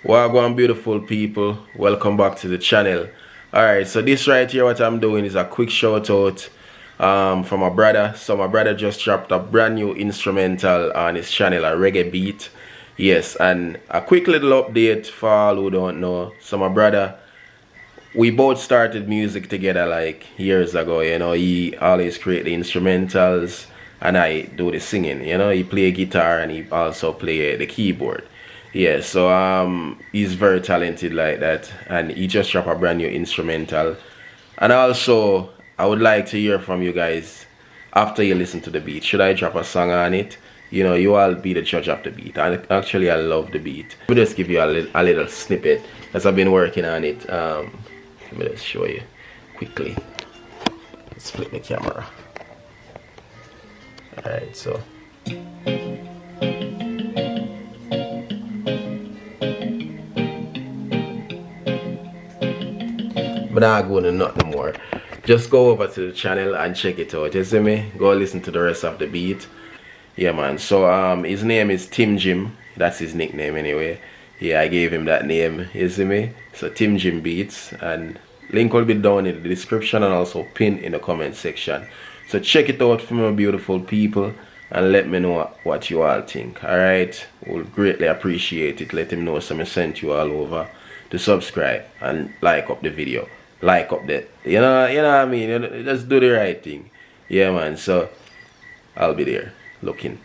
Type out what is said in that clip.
Wagwan beautiful people, welcome back to the channel. Alright, so this right here, what I'm doing is a quick shout out from my brother. So my brother just dropped a brand new instrumental on his channel, a reggae beat. Yes, and a quick little update for all who don't know. So my brother, we both started music together like years ago. He always create the instrumentals and I do the singing. He play guitar and he also play the keyboard. Yeah, so he's very talented like that, and he just dropped a brand new instrumental. And also, I would like to hear from you guys after you listen to the beat. Should I drop a song on it? You all be the judge of the beat. And actually, I love the beat. Let me just give you a little snippet as I've been working on it. Let me just show you quickly. Let's flip the camera. Alright, so. But not going to nothing more. Just go over to the channel and check it out. You see me? Go listen to the rest of the beat. Yeah, man. So his name is Tim Jim. That's his nickname anyway. Yeah, I gave him that name. You see me? So Tim Jim Beats, and link will be down in the description and also pinned in the comment section. So check it out for my beautiful people and let me know what you all think. Alright? We'll greatly appreciate it. Let him know some sent you all over to subscribe and like up the video. Like up that. You know what I mean? Just do the right thing. Yeah, man. So I'll be there looking.